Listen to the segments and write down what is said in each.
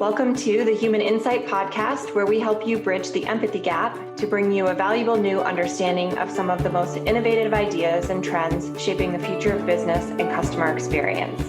Welcome to the Human Insight Podcast, where we help you bridge the empathy gap to bring you a valuable new understanding of some of the most innovative ideas and trends shaping the future of business and customer experience.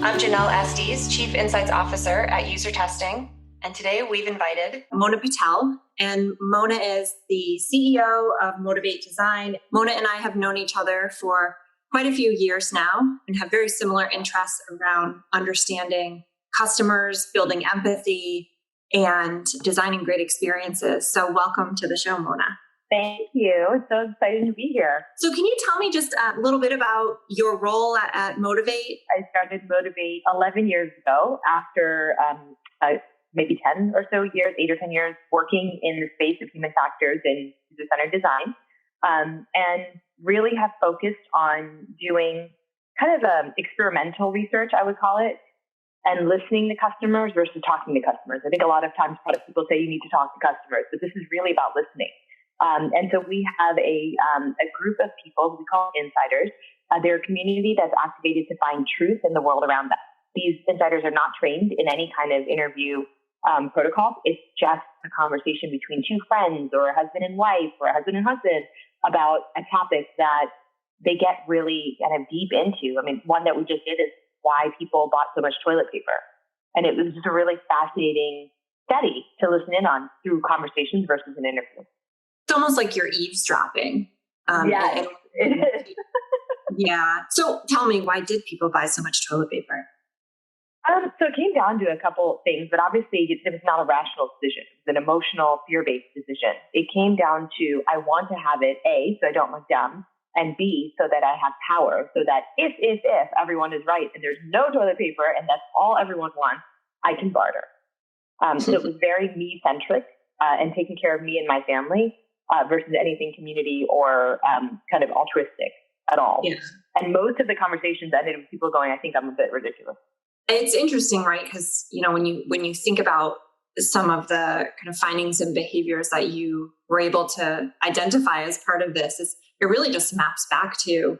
I'm Janelle Estes, Chief Insights Officer at UserTesting, and today we've invited Mona Patel, and Mona is the CEO of Motivate Design. Mona and I have known each other for quite a few years now and have very similar interests around understanding customers, building empathy, and designing great experiences. So welcome to the show, Mona. Thank you. It's so exciting to be here. So can you tell me just a little bit about your role at Motivate? I started Motivate 11 years ago after maybe 10 or so years, 8 or 10 years working in the space of human factors and user-centered design, and really have focused on doing kind of experimental research, I would call it, and listening to customers versus talking to customers. I think a lot of times product people say you need to talk to customers, but this is really about listening. And so we have a group of people who we call insiders. They're a community that's activated to find truth in the world around them. These insiders are not trained in any kind of interview protocol. It's just a conversation between two friends or a husband and wife or a husband and husband about a topic that they get really kind of deep into. I mean, one that we just did is why people bought so much toilet paper. And it was just a really fascinating study to listen in on through conversations versus an interview. It's almost like you're eavesdropping. Yeah, it is. Yeah. So tell me, why did people buy so much toilet paper? So it came down to a couple things, but obviously it was not a rational decision. It was an emotional, fear-based decision. It came down to, I want to have it, A, so I don't look dumb, and B, so that I have power, so that if everyone is right and there's no toilet paper and that's all everyone wants, I can barter. So it was very me-centric and taking care of me and my family versus anything community or kind of altruistic at all. Yeah. And most of the conversations ended with people going, I think I'm a bit ridiculous. It's interesting, right? Because, when you think about some of the kind of findings and behaviors that you were able to identify as part of this, it really just maps back to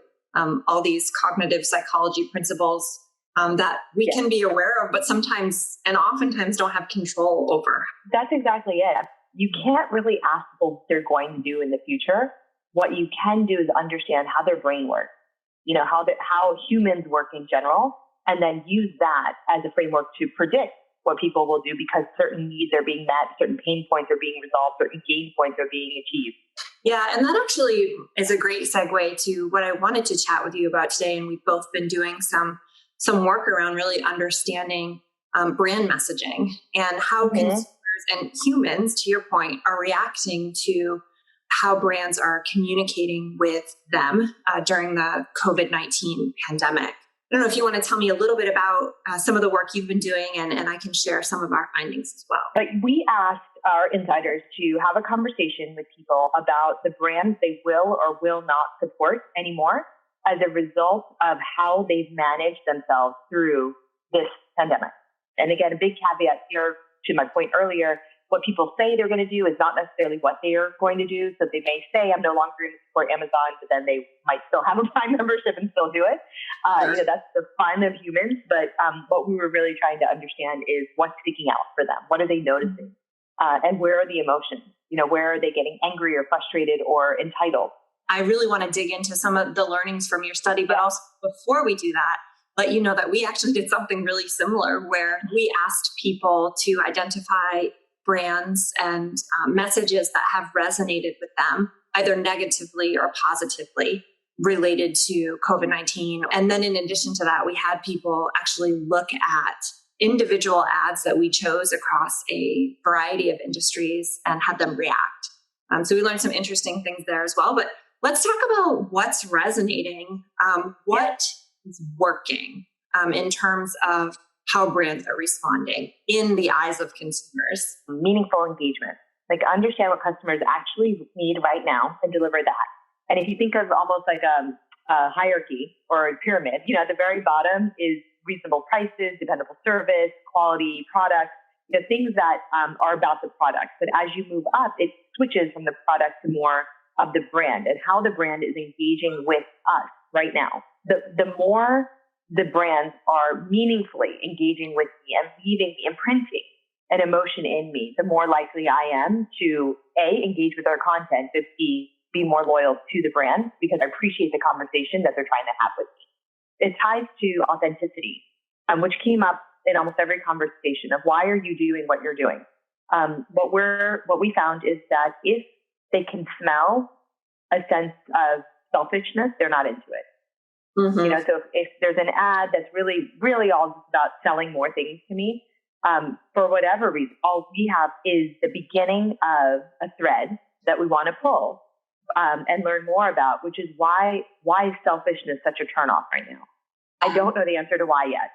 all these cognitive psychology principles that we can be aware of, but sometimes and oftentimes don't have control over. That's exactly it. You can't really ask people what they're going to do in the future. What you can do is understand how their brain works, how humans work in general, and then use that as a framework to predict what people will do because certain needs are being met, certain pain points are being resolved, certain gain points are being achieved. Yeah, and that actually is a great segue to what I wanted to chat with you about today. And we've both been doing some work around really understanding brand messaging and how consumers and humans, to your point, are reacting to how brands are communicating with them during the COVID-19 pandemic. I don't know if you want to tell me a little bit about some of the work you've been doing, and I can share some of our findings as well. Like, we asked our insiders to have a conversation with people about the brands they will or will not support anymore as a result of how they've managed themselves through this pandemic. And again, a big caveat here to my point earlier, what people say they're going to do is not necessarily what they are going to do. So they may say, I'm no longer going to support Amazon, but then they might still have a Prime membership and still do it. That's the fun of humans. But what we were really trying to understand is what's sticking out for them. What are they noticing? And where are the emotions? Where are they getting angry or frustrated or entitled? I really want to dig into some of the learnings from your study, but also before we do that, let you know that we actually did something really similar where we asked people to identify brands and messages that have resonated with them, either negatively or positively related to COVID-19. And then in addition to that, we had people actually look at individual ads that we chose across a variety of industries and had them react. So we learned some interesting things there as well. But let's talk about what's resonating, what is working in terms of how brands are responding in the eyes of consumers. Meaningful engagement, like understand what customers actually need right now and deliver that. And if you think of almost like a hierarchy or a pyramid, at the very bottom is reasonable prices, dependable service, quality product, things that are about the product. But as you move up, it switches from the product to more of the brand and how the brand is engaging with us right now. The more the brands are meaningfully engaging with me and leaving the imprinting an emotion in me, the more likely I am to A, engage with their content, but B, be more loyal to the brand because I appreciate the conversation that they're trying to have with me. It ties to authenticity, which came up in almost every conversation of why are you doing what you're doing? What we found is that if they can smell a sense of selfishness, they're not into it. Mm-hmm. So if there's an ad that's really, really all just about selling more things to me, for whatever reason, all we have is the beginning of a thread that we want to pull and learn more about, which is why is selfishness such a turnoff right now? I don't know the answer to why yet,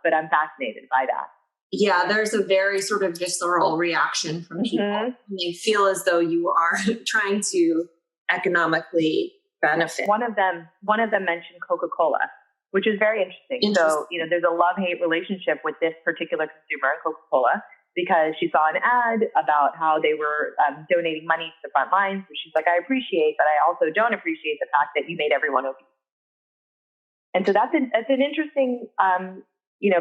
but I'm fascinated by that. Yeah, there's a very sort of visceral reaction from people. Mm-hmm. They feel as though you are trying to economically benefit. One of them mentioned Coca-Cola, which is very interesting. So, there's a love-hate relationship with this particular consumer, Coca-Cola, because she saw an ad about how they were donating money to the front lines. So she's like, I appreciate, but I also don't appreciate the fact that you made everyone obese. And so that's an interesting,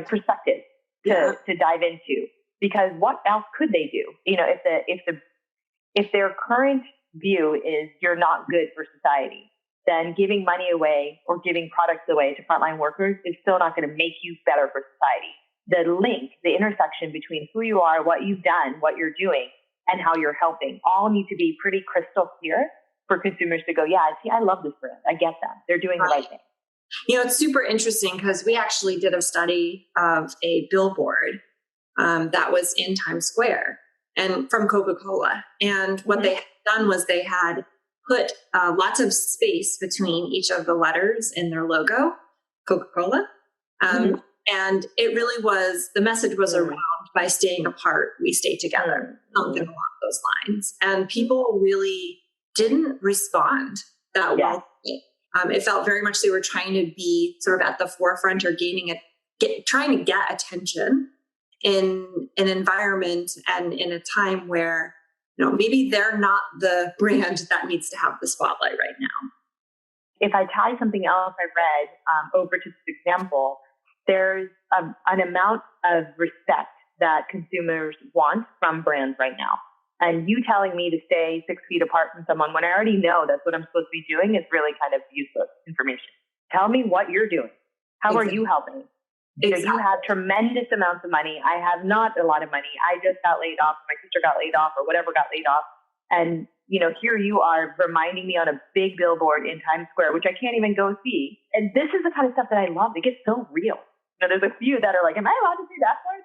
perspective to dive into, because what else could they do? If their current view is you're not good for society, then giving money away or giving products away to frontline workers is still not going to make you better for society. The link, the intersection between who you are, what you've done, what you're doing, and how you're helping all need to be pretty crystal clear for consumers to go, yeah, see, I love this brand. I get them. They're doing the right thing. It's super interesting because we actually did a study of a billboard that was in Times Square and from Coca-Cola. And what they had done was they had put lots of space between each of the letters in their logo, Coca-Cola. And it really was, the message was around by staying apart, we stay together, something along those lines. And people really didn't respond that well. It felt very much they were trying to be sort of at the forefront or trying to get attention in an environment and in a time where, maybe they're not the brand that needs to have the spotlight right now. If I tie something else I read over to this example, there's an amount of respect that consumers want from brands right now. And you telling me to stay 6 feet apart from someone when I already know that's what I'm supposed to be doing is really kind of useless information. Tell me what you're doing. How are you helping? You have tremendous amounts of money. I have not a lot of money. I just got laid off. My sister got laid off or whatever got laid off. And, here you are reminding me on a big billboard in Times Square, which I can't even go see. And this is the kind of stuff that I love. It gets so real. There's a few that are like, am I allowed to say that part?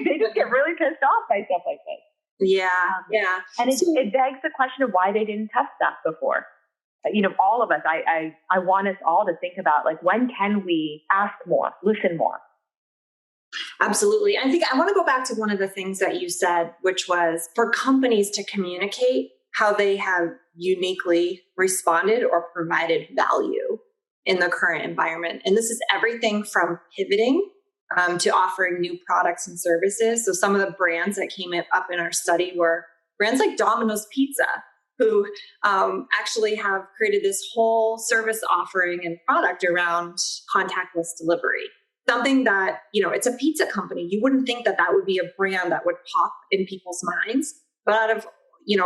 They just get really pissed off by stuff like this. Yeah. And it begs the question of why they didn't test that before. All of us, I want us all to think about, like, when can we ask more, listen more? Absolutely. I think I want to go back to one of the things that you said, which was for companies to communicate how they have uniquely responded or provided value in the current environment. And this is everything from pivoting to offering new products and services. So some of the brands that came up in our study were brands like Domino's Pizza, who actually have created this whole service offering and product around contactless delivery. Something that, it's a pizza company. You wouldn't think that would be a brand that would pop in people's minds. But out of,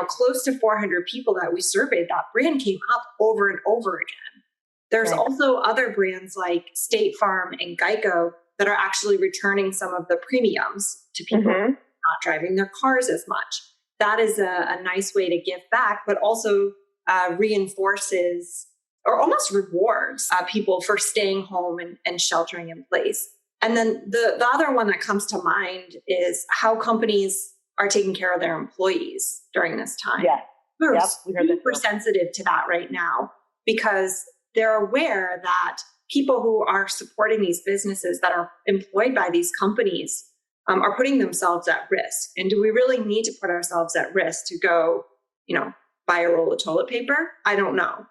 close to 400 people that we surveyed, that brand came up over and over again. There's also other brands like State Farm and Geico that are actually returning some of the premiums to people not driving their cars as much. That is a nice way to give back, but also reinforces or almost rewards people for staying home and sheltering in place. And then the other one that comes to mind is how companies are taking care of their employees during this time. Yeah. We're super sensitive to that right now because they're aware that people who are supporting these businesses that are employed by these companies are putting themselves at risk. And do we really need to put ourselves at risk to go, buy a roll of toilet paper? I don't know.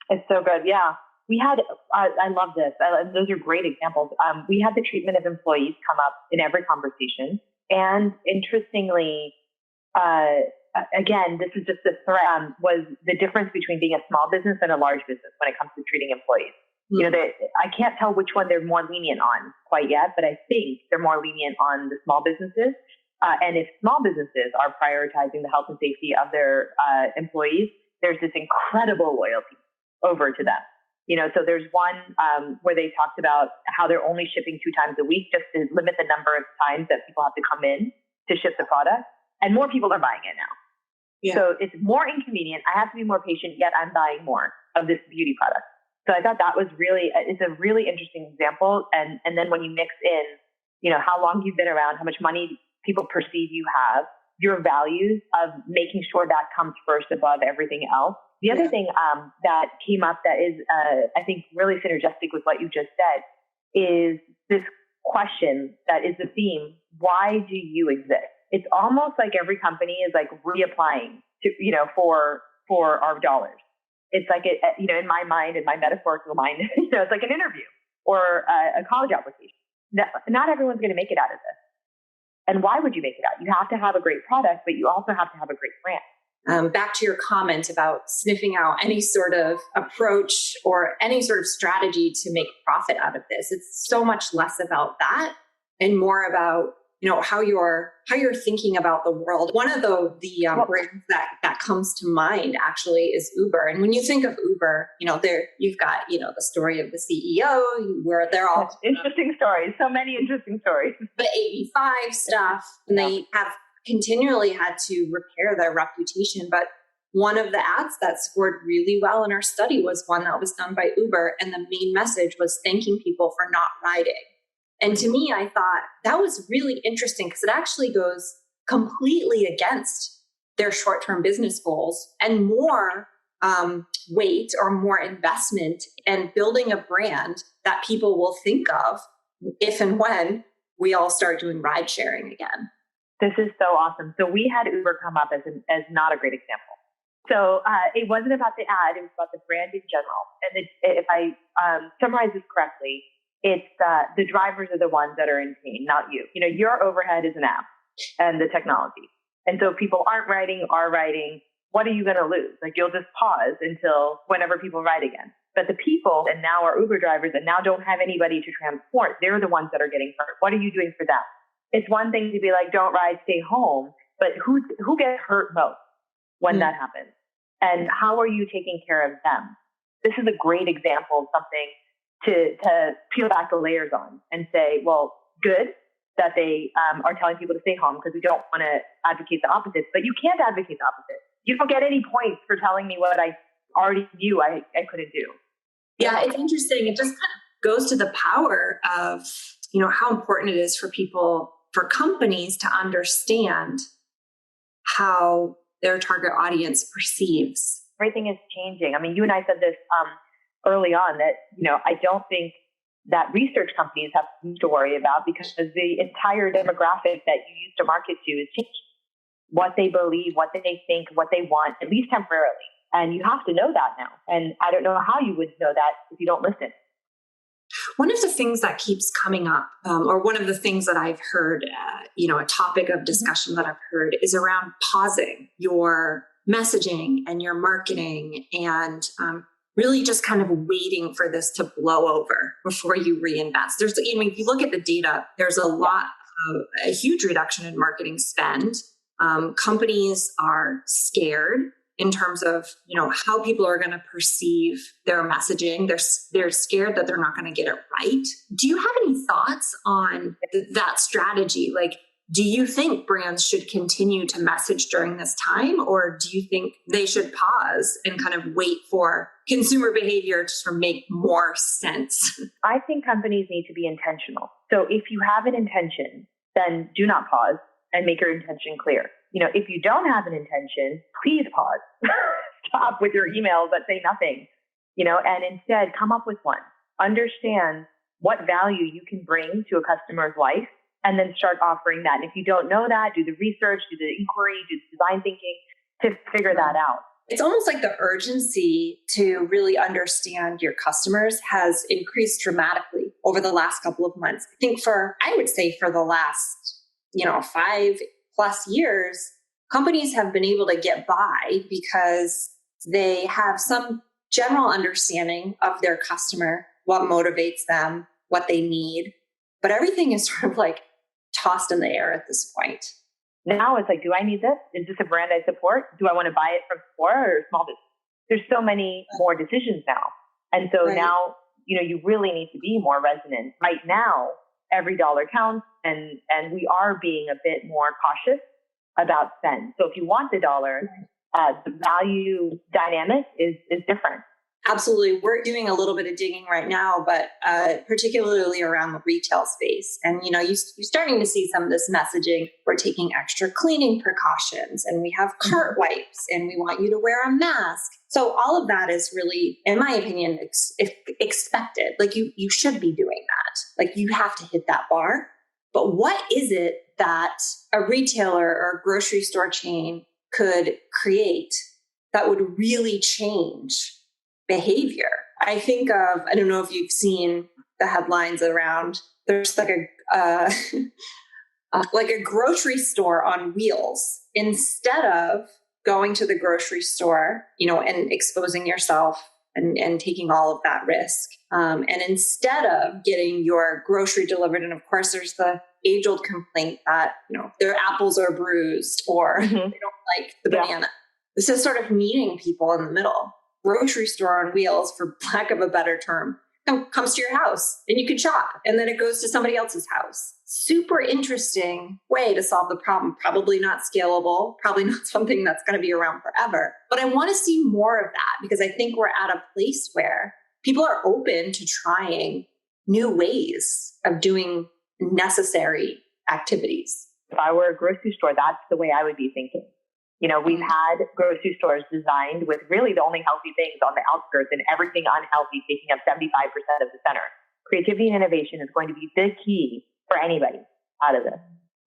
It's so good. Yeah. We had, I love this. Those are great examples. We had the treatment of employees come up in every conversation. And interestingly, again, this is just the thread, was the difference between being a small business and a large business when it comes to treating employees. I can't tell which one they're more lenient on quite yet, but I think they're more lenient on the small businesses. And if small businesses are prioritizing the health and safety of their employees, there's this incredible loyalty over to them. So there's one where they talked about how they're only shipping 2 times a week just to limit the number of times that people have to come in to ship the product. And more people are buying it now. Yeah. So it's more inconvenient. I have to be more patient, yet I'm buying more of this beauty product. So I thought that was it's a really interesting example. And then when you mix in, how long you've been around, how much money people perceive you have, your values of making sure that comes first above everything else. The other thing that came up that is, I think, really synergistic with what you just said is this question that is the theme. Why do you exist? It's almost like every company is like reapplying to, for our dollars. It's like, in my mind, in my metaphorical mind, it's like an interview or a college application. Not everyone's going to make it out of this. And why would you make it out? You have to have a great product, but you also have to have a great brand. Back to your comment about sniffing out any sort of approach or any sort of strategy to make profit out of this. It's so much less about that and more about, how you're thinking about the world. One of the brands that comes to mind actually is Uber. And when you think of Uber, you've got, the story of the CEO where they're all interesting stories. So many interesting stories. The 85 stuff, and they have continually had to repair their reputation. But one of the ads that scored really well in our study was one that was done by Uber. And the main message was thanking people for not riding. And to me, I thought that was really interesting because it actually goes completely against their short-term business goals and more weight or more investment in building a brand that people will think of if and when we all start doing ride sharing again. This is so awesome. So we had Uber come up as not a great example. So it wasn't about the ad, it was about the brand in general. And if I summarize this correctly, it's the drivers are the ones that are in pain, not you. Your overhead is an app and the technology. And so if people aren't riding, are riding, what are you going to lose? Like you'll just pause until whenever people ride again. But the people and now are Uber drivers and now don't have anybody to transport. They're the ones that are getting hurt. What are you doing for them? It's one thing to be like, don't ride, stay home. But who gets hurt most when that happens? And how are you taking care of them? This is a great example of something to peel back the layers on and say, well, good that they are telling people to stay home because we don't want to advocate the opposite, but you can't advocate the opposite. You don't get any points for telling me what I already knew I couldn't do. Yeah, it's interesting. It just kind of goes to the power of, how important it is for people, for companies to understand how their target audience perceives. Everything is changing. I mean, you and I said this early on that, I don't think that research companies have to worry about because the entire demographic that you used to market to is changing. What they believe, what they think, what they want, at least temporarily. And you have to know that now. And I don't know how you would know that if you don't listen. One of the things that keeps coming up, or one of the things that I've heard, a topic of discussion that I've heard is around pausing your messaging and your marketing and really just kind of waiting for this to blow over before you reinvest. If you look at the data, there's a huge reduction in marketing spend. Companies are scared in terms of, how people are going to perceive their messaging. They're scared that they're not going to get it right. Do you have any thoughts on that strategy? Like, do you think brands should continue to message during this time, or do you think they should pause and kind of wait for consumer behavior to sort of make more sense? I think companies need to be intentional. So if you have an intention, then do not pause and make your intention clear. If you don't have an intention, please pause. Stop with your emails that say nothing, and instead come up with one. Understand what value you can bring to a customer's life and then start offering that. And if you don't know that, do the research, do the inquiry, do the design thinking to figure that out. It's almost like the urgency to really understand your customers has increased dramatically over the last couple of months. I think for the last, 5+ years, companies have been able to get by because they have some general understanding of their customer. what motivates them, what they need. But everything is sort of like tossed in the air at this point. Now it's like, do I need this? Is this a brand I support? Do I want to buy it from Sephora or small business? There's so many more decisions now. And so now, you really need to be more resonant. Right now, every dollar counts, and we are being a bit more cautious about spend. So if you want the dollar, the value dynamic is different. Absolutely. We're doing a little bit of digging right now, but particularly around the retail space. And, you're starting to see some of this messaging. We're taking extra cleaning precautions, and we have cart wipes, and we want you to wear a mask. So all of that is really, in my opinion, expected. Like you should be doing that. Like you have to hit that bar. But what is it that a retailer or a grocery store chain could create that would really change behavior? I think of, I don't know if you've seen the headlines around, there's like a grocery store on wheels. Instead of going to the grocery store, and exposing yourself and taking all of that risk. And instead of getting your grocery delivered, and of course there's the age-old complaint that, their apples are bruised or they don't like the banana. This is sort of meeting people in the middle. Grocery store on wheels, for lack of a better term, comes to your house and you can shop, and then it goes to somebody else's house. Super interesting way to solve the problem. Probably not scalable, probably not something that's going to be around forever. But I want to see more of that, because I think we're at a place where people are open to trying new ways of doing necessary activities. If I were a grocery store, that's the way I would be thinking. We've had grocery stores designed with really the only healthy things on the outskirts and everything unhealthy taking up 75% of the center. Creativity and innovation is going to be the key for anybody out of this.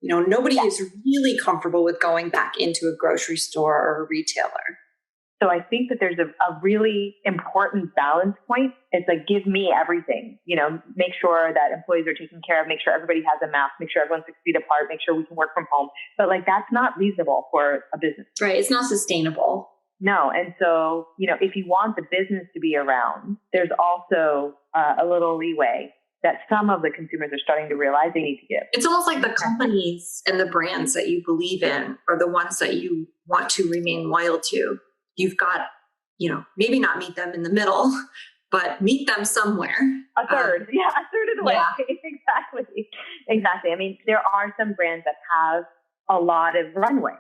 Nobody is really comfortable with going back into a grocery store or a retailer. So I think that there's a really important balance point. It's like, give me everything, make sure that employees are taken care of, make sure everybody has a mask, make sure everyone's 6 feet apart, make sure we can work from home. But that's not reasonable for a business. Right. It's not sustainable. No. And so, if you want the business to be around, there's also a little leeway that some of the consumers are starting to realize they need to give. It's almost like the companies and the brands that you believe in are the ones that you want to remain loyal to. You've got, maybe not meet them in the middle, but meet them somewhere. A third of the way. Exactly. I mean, there are some brands that have a lot of runway.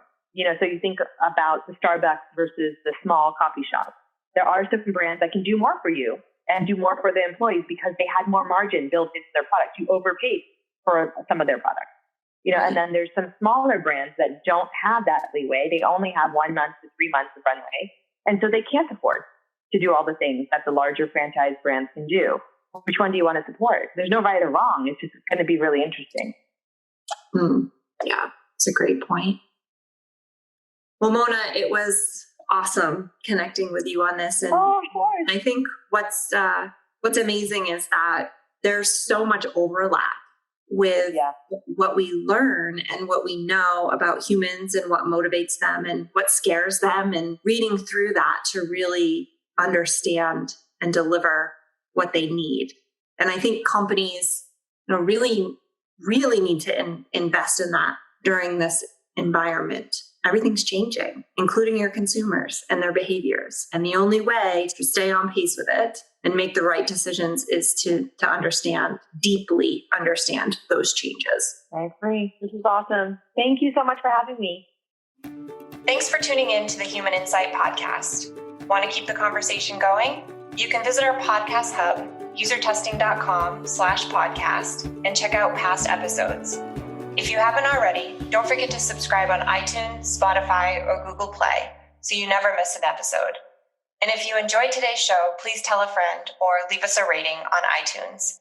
So you think about the Starbucks versus the small coffee shop. There are some brands that can do more for you and do more for the employees because they had more margin built into their product. You overpaid for some of their products. And then there's some smaller brands that don't have that leeway. They only have 1 month to 3 months of runway. And so they can't afford to do all the things that the larger franchise brands can do. Which one do you want to support? There's no right or wrong. It's just going to be really interesting. Yeah, it's a great point. Well, Mona, it was awesome connecting with you on this. And of course. I think what's amazing is that there's so much overlap with what we learn and what we know about humans and what motivates them and what scares them, and reading through that to really understand and deliver what they need. And I think companies, really, really need to invest in that during this environment. Everything's changing, including your consumers and their behaviors. And the only way to stay on pace with it and make the right decisions is to deeply understand those changes. I agree. This is awesome. Thank you so much for having me. Thanks for tuning in to the Human Insight Podcast. Want to keep the conversation going? You can visit our podcast hub, usertesting.com/podcast, and check out past episodes. If you haven't already, don't forget to subscribe on iTunes, Spotify, or Google Play so you never miss an episode. And if you enjoyed today's show, please tell a friend or leave us a rating on iTunes.